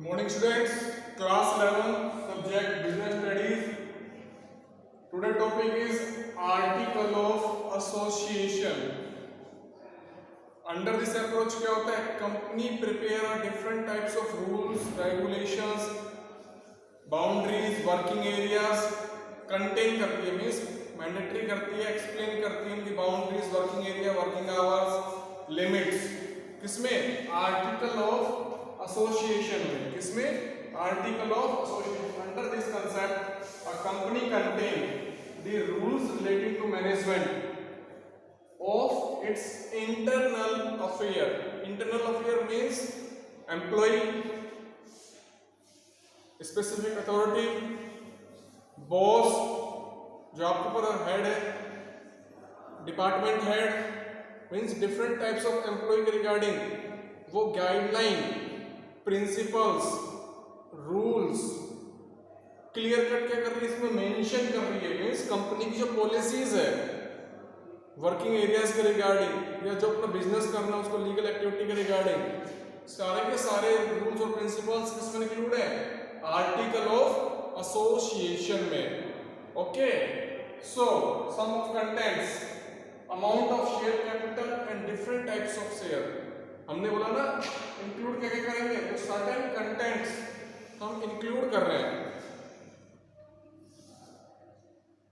Morning students, class 11, subject business studies. Today topic is article of association. Under this approach क्या होता है? Company prepare different types of rules, regulations, boundaries, working areas, contain करती है means mandatory करती है, explain करती है उनकी boundaries, working area, working hours, limits. किसमें? Article of association में. किसमें? Article of association. Under this concept, a company contain the rules relating to management of its internal affair. Internal affair means employee, specific authority, boss जो आपके ऊपर head है, department head means different types of employ के regarding वो guideline, principles, rules clear cut क्या कर रही है इसमें मेंशन कर रही है. मीन्स कंपनी की जो पॉलिसीज है वर्किंग एरियाज के रिगार्डिंग या जो अपना बिजनेस करना है उसको लीगल एक्टिविटी के रिगार्डिंग सारे के सारे रूल्स और प्रिंसिपल्स किसमें इंक्लूड है? आर्टिकल ऑफ एसोसिएशन में. Okay, so some of contents, amount of share capital and different types of share. हमने बोला ना इंक्लूड क्या क्या करेंगे, तो सर्टेन कंटेंट्स हम इंक्लूड कर रहे हैं.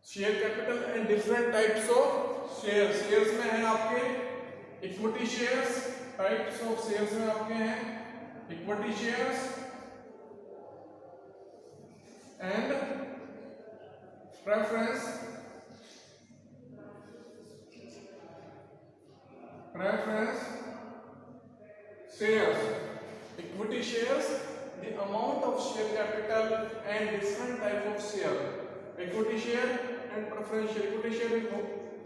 Share capital and different types of share. Shares में है आपके equity shares, types of shares में आपके हैं equity shares and preference shares. Equity shares, the amount of share capital and different type of share. Equity share and preference share. Equity share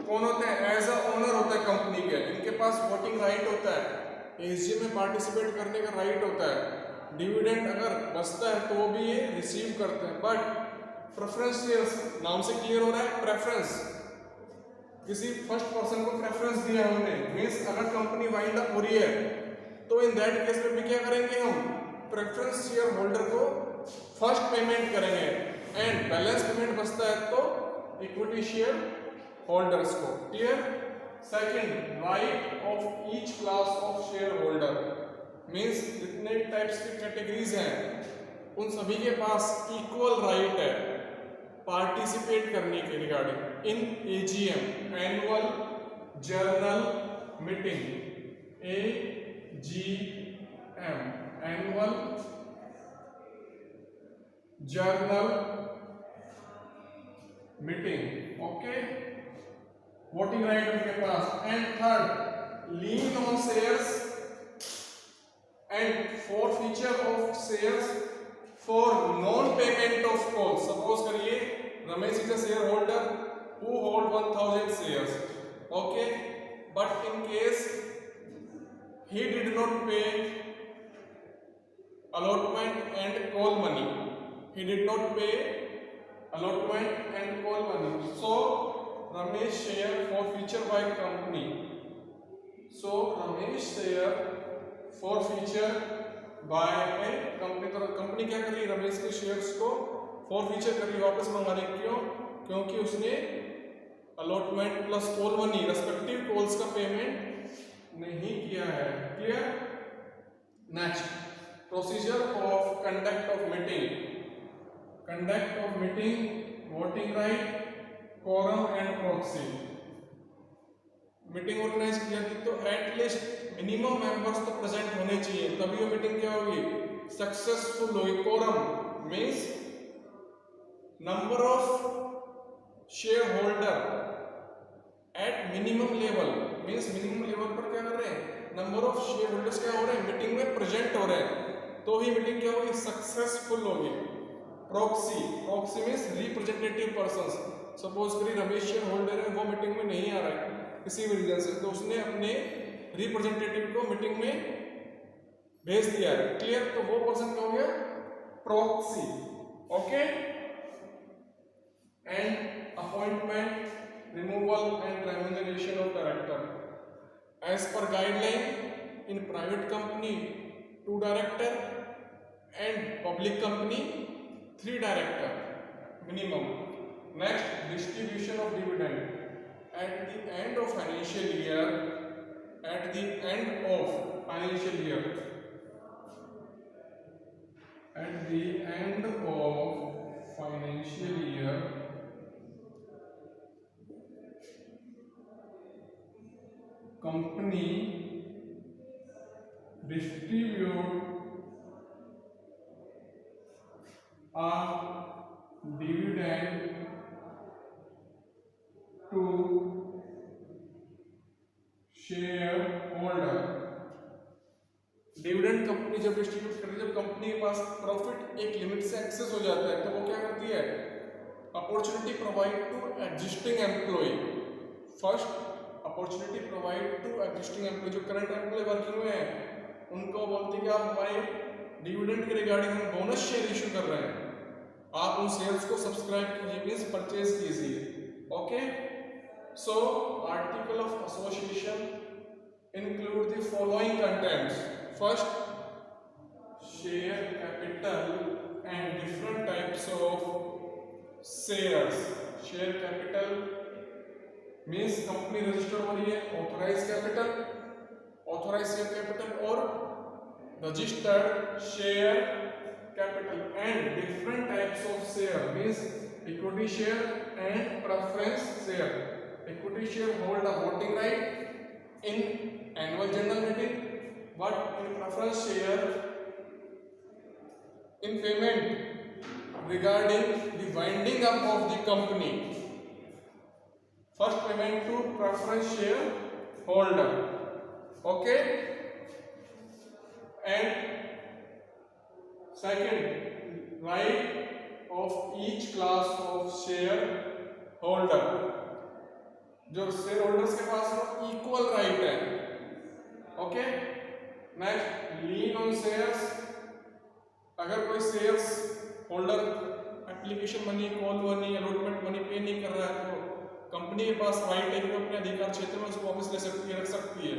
कौन होते हैं? As a owner होता है company के, इनके पास वोटिंग राइट होता है, एजीएम में पार्टिसिपेट करने का राइट होता है, डिविडेंड अगर बचता है तो वो भी ये रिसीव करते हैं. बट प्रेफरेंस शेयर्स नाम से क्लियर हो रहा है, प्रेफरेंस किसी फर्स्ट पर्सन को प्रेफरेंस दिया हमने. मीन्स अगर कंपनी वाइंड अप हो रही है तो इन दैट केस में भी क्या करेंगे हम? प्रेफरेंस शेयर होल्डर को फर्स्ट पेमेंट करेंगे एंड बैलेंस पेमेंट बचता है तो इक्विटी शेयर होल्डर्स को. Clear? Second, right of each class of share holder. Means जितने टाइप्स की कैटेगरीज हैं उन सभी के पास इक्वल राइट है पार्टिसिपेट करने के regarding in AGM, annual general meeting. AGM, annual general meeting. Okay, voting right उनके पास. And third, lien on shares and forfeiture of shares for non payment of call. Suppose करिए Ramesh is a share holder who hold 1000 shares. Okay, but in case he did not pay allotment and call money. He did not pay allotment and call money. So Ramesh share forfeiture by company. So Ramesh share forfeiture by a company. तो company क्या कर रही है? रमेश के shares को forfeiture कर रही है, वापस मंगा रही. क्यों? क्योंकि उसने allotment plus call money respective calls का पेमेंट नहीं किया है. Clear? Next, procedure of conduct of meeting. Conduct of meeting, voting right, quorum and proxy. Meeting organize किया थी तो एटलीस्ट मिनिमम मेंबर्स तो प्रेजेंट होने चाहिए, तभी वो मीटिंग क्या होगी? सक्सेसफुल होगी. Quorum means number of share holder at minimum level. Means minimum level पर क्या कर रहे हैं? नंबर ऑफ शेयर होल्डर्स क्या हो रहे हैं? मीटिंग में प्रेजेंट हो रहे हैं, तो ही मीटिंग क्या होगी? सक्सेसफुल होगी. Proxy, proxy means representative persons. Suppose करिए रमेश शेयर होल्डर है, वो मीटिंग में नहीं आ रहा है किसी भी रीजन से, तो उसने अपने रिप्रेजेंटेटिव को मीटिंग में भेज दिया है. क्लियर? तो वो पर्सन क्या हो गया? Proxy. Okay, and appointment, removal and remuneration of director. As per guideline in private company, 2 director and public company 3 director minimum. Next, distribution of dividend at the end of financial year. At the end of financial year. At the end of financial year, company distribute a dividend to shareholder. Dividend company जब distribute करती है, जब company के पास profit एक limit से excess हो जाता है, तो वो क्या करती है? Opportunity provide to existing employ. First, opportunity provide to existing employ. जो करंट एम्प्लॉय वर्किंग में है, उनको बोलती है कि आप हमारे डिविडेंड के रिगार्डिंग हम बोनस शेयर इशू कर रहे हैं, आप उन शेयर्स को सब्सक्राइब कीजिए, मीन्स परचेज कीजिए. Okay, so article of association include the following contents. First, share capital and different types of shares. Share capital means company registered हो रही है, authorized capital, authorized share capital और registered share capital, and different types of share means equity share and preference share. Equity share hold a voting right in annual general meeting, but in preference share in payment regarding the winding up of the company. First payment to preference share holder. Okay, and second, right of each class of share holder. जो share holders के पास वो equal right है. Okay, next, lean on shares. अगर कोई shares holder application money, call money, allotment money पे नहीं कर रहा है, तो कंपनी के पास राइट है कि वो अपने अधिकार क्षेत्र में उसको वापस ले सकती है, रख सकती है.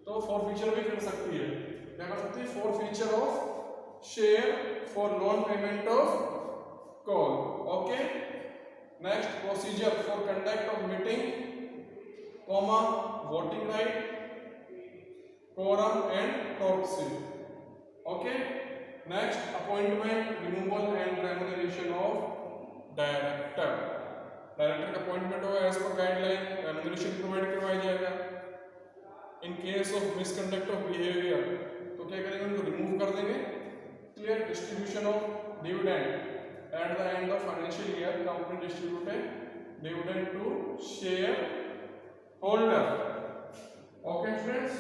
तो फॉर फ्यूचर भी कर सकती है. क्या कर सकती है? For future of share for loan payment of call. Okay, next, procedure for conduct of meeting, comma, voting right, quorum and proxy. Okay, next, appointment, removal and remuneration of director. Director का appointment होगा as per guideline, remuneration provide करवाया जाएगा. In case of misconduct of behaviour तो क्या करेंगे? उनको remove कर देंगे. Clear. Distribution of dividend at the end of financial year, company distributed dividend to share holder. Okay friends,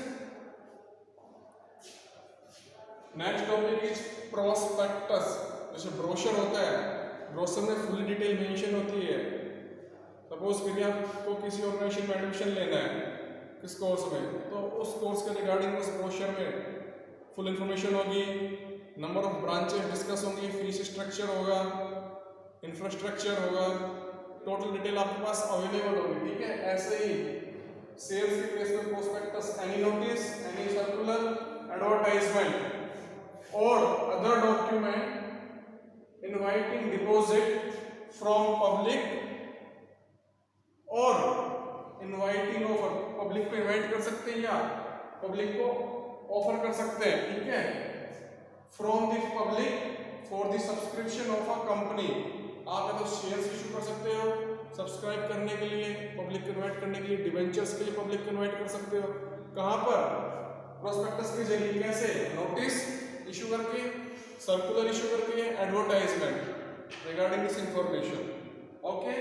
next topic is prospectus. जैसे brochure होता है, ब्रोशर में फुल डिटेल मेंशन होती है. सपोज करिए आपको किसी ऑर्गेनाइजेशन में एडमिशन लेना है, किस कोर्स में, तो उस कोर्स के रिगार्डिंग उस ब्रोशर में फुल इंफॉर्मेशन होगी, नंबर ऑफ ब्रांचेस डिस्कस होंगी, फीस स्ट्रक्चर होगा, इंफ्रास्ट्रक्चर होगा, टोटल डिटेल आपके पास अवेलेबल होगी. ठीक है, ऐसे ही सेल्स की केस में prospectus, any notice, any circular, advertisement or other document inviting deposit from public or inviting offer. public को invite कर सकते हैं या public को offer कर सकते हैं. ठीक है, from the public for the subscription of a company. आप या तो शेयर्स इशू कर सकते हो सब्सक्राइब करने के लिए, पब्लिक को इन्वाइट करने के लिए, डिवेंचर्स के लिए पब्लिक को इन्वाइट कर सकते हो. कहाँ पर? प्रोस्पेक्टस के जरिए. कैसे? नोटिस इशू करके, सर्कुलर इशू करके, advertisement regarding this information. Okay,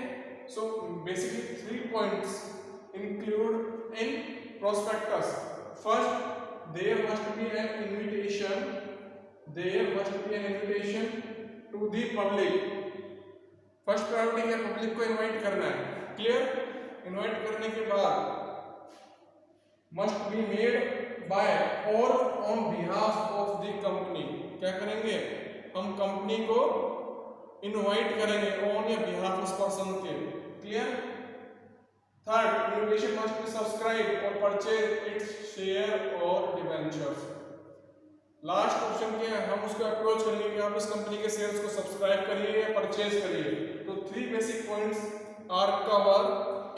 so basically 3 points include in prospectus. First, there must be an invitation. There must be an invitation to the public. First priority है public को invite करना है. Clear. Invite करने के बाद must be made by और on behalf of the company. क्या करेंगे? हम कंपनी को इनवाइट करेंगे ऑन या बिहाफ उस पर्सन के. Clear. Third, invitation must be subscribe और परचेज इट्स शेयर और डिबेंचर्स. लास्ट ऑप्शन क्या है, हम उसको अप्रोच करेंगे कि आप इस कंपनी के शेयर्स को सब्सक्राइब करिए या परचेज करिए। तो 3 basic points are cover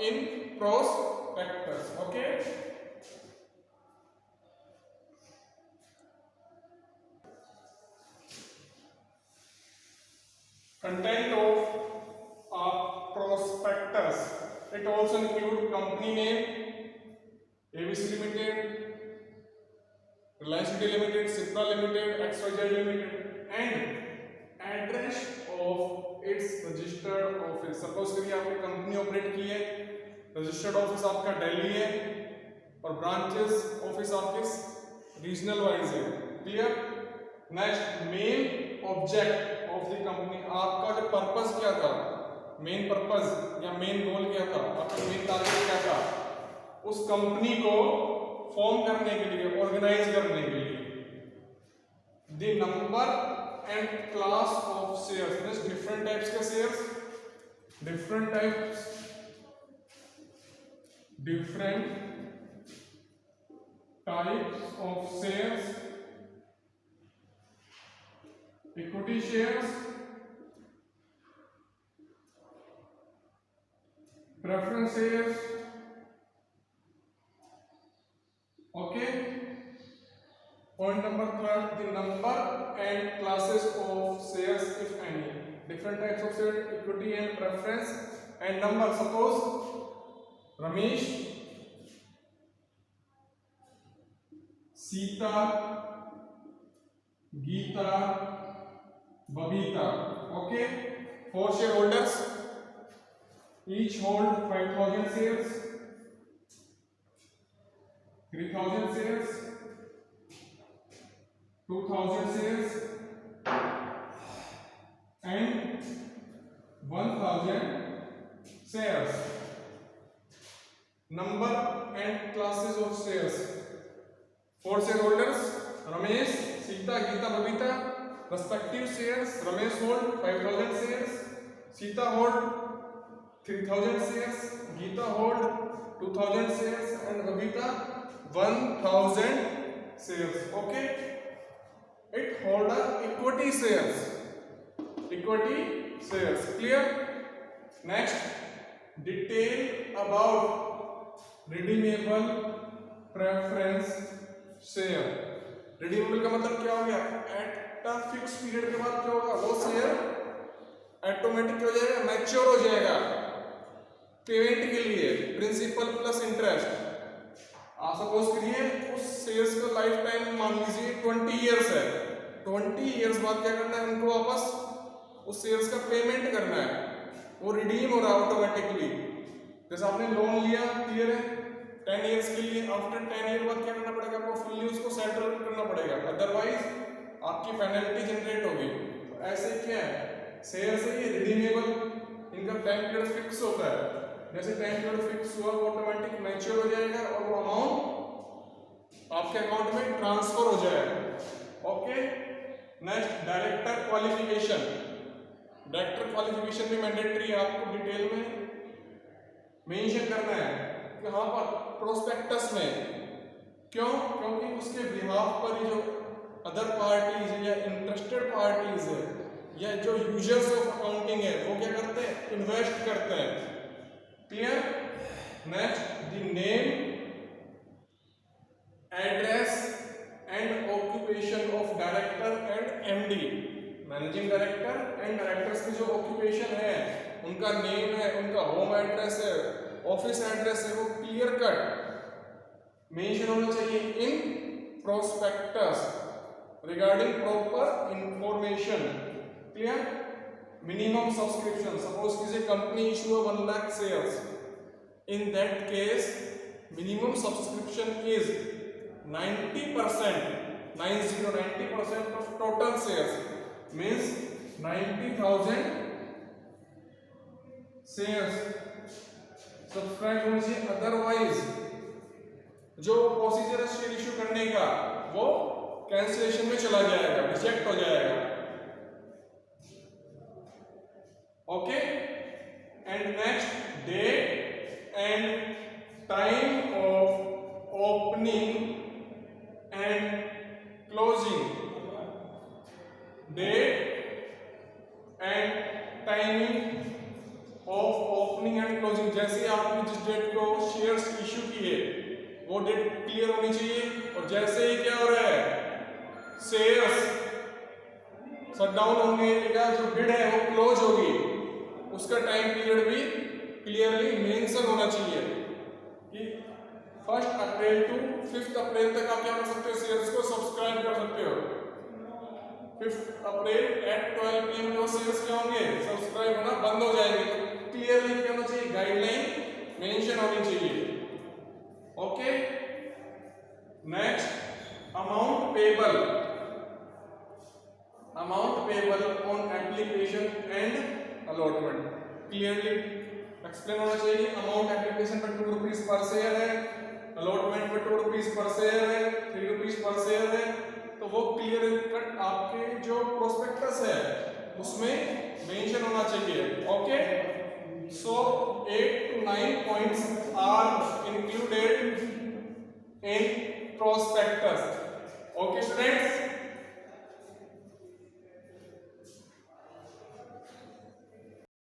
in prospectus. Okay, content of a prospectus, it also include company name, ABC Limited, Reliance Retail Limited, Cipla Limited, XYZ Limited, and address of its registered office। Suppose करिए आपने company operate की है, registered office आपका दिल्ली है और branches office आपके regional wise है। Clear. Next, main object of the company, आपका जो पर्पस क्या था, मेन पर्पस या मेन गोल क्या था, आपका मेन टारगेट क्या था उस कंपनी को फॉर्म करने के लिए, ऑर्गेनाइज करने के लिए। The number and class of shares, means different types के shares, different types, different types of shares, equity shares, preference shares. Okay, point number 12, the number and classes of shares if any, different types of shares, equity and preference and number। suppose Ramesh, Sita, Geeta, Babita, okay, 4 shareholders, each hold 5,000 shares, 3,000 shares, 2,000 shares and 1,000 shares। Number and classes of shares, 4 shareholders Ramesh, Sita, Geeta, Babita, respective shares, Ramesh hold 5,000 shares, Sita hold 3,000 shares, Geeta hold 2,000 shares and Babita 1,000 shares। okay, it hold a equity shares, equity shares। clear। next, detail about redeemable preference share। redeemable का मतलब क्या हो गया, at a fix period के बाद क्या होगा, वो शेयर ऑटोमेटिक हो जाएगा, मैच्योर हो जाएगा पेमेंट के लिए, प्रिंसिपल प्लस इंटरेस्ट। आप सपोज करिए उस शेयर्स का लाइफ टाइम मान लीजिए 20 इयर्स है, 20 इयर्स बाद क्या करना है उनको, वापस उस शेयर्स का पेमेंट करना है, वो रिडीम हो रहा है ऑटोमेटिकली। जैसे आपने लोन लिया, क्लियर है, 10 इयर्स के लिए, आफ्टर 10 ईयर बाद क्या करना पड़ेगा आपको, फुल्ली उसको सेटल करना पड़ेगा, अदरवाइज आपकी पेनल्टी जनरेट होगी। तो ऐसे क्या है, शेयर्स है ये रिडीमेबल, इनका टाइम पीरियड फिक्स होता है, जैसे टाइम पीरियड फिक्स हुआ वो ऑटोमेटिक मैच्योर हो जाएगा और वो अमाउंट आपके अकाउंट में ट्रांसफर हो जाएगा। Okay. Next, director qualification. Director qualification भी मैंडेटरी है, आपको डिटेल में मेंशन करना है कि हाँ पर प्रोस्पेक्टस में, क्यों, क्योंकि उसके बिहाफ पर जो अदर पार्टीज या इंटरेस्टेड पार्टीज है या जो यूजर्स ऑफ अकाउंटिंग है वो क्या करते हैं, इन्वेस्ट करते हैं। Clear. Next, the name, address and occupation of director and MD. Managing director and directors की जो ऑक्यूपेशन है, उनका नेम है, उनका होम एड्रेस है, ऑफिस एड्रेस है, वो क्लियर कट मेंशन होना चाहिए in prospectus regarding proper information. Clear. Minimum subscription, suppose किसी company issue 1 lakh shares, in that case minimum subscription is 90%, 90% of total shares, means 90,000 shares subscribe होने चाहिए, otherwise जो procedure है share issue करने का वो कैंसिलेशन में चला जाएगा, रिजेक्ट हो जाएगा। Okay. And next, date and time of opening and closing date को शेयर्स इशू किए वो डेट क्लियर होनी चाहिए। और जैसे ही क्या हो रहा है, शेयर्स शटडाउन होंगे या जो बिड है वो क्लोज होगी, उसका टाइम पीरियड भी क्लियरली मेंशन होना चाहिए कि 1 अप्रैल टू 5 अप्रैल तक आप क्या कर सकते हो, शेयर्स को सब्सक्राइब कर सकते हो। 5 अप्रैल एट 12 PM जो शेयर्स क्या होंगे, सब्सक्राइब होना बंद हो जाएंगे। तो क्लियरली क्या होना चाहिए, गाइडलाइन मेंशन होनी चाहिए। Okay, next amount payable on application and allotment clearly explain होना चाहिए। अमाउंट एप्लीकेशन पर 2 रुपीज पर शेयर है, अलॉटमेंट पर 2 रुपीज पर शेयर है, 3 रुपीज पर शेयर है, तो वो क्लियर कट आपके जो प्रोस्पेक्टस है उसमें मेंशन होना चाहिए। Okay, so 8 to 9 points are included in prospectus. Okay students,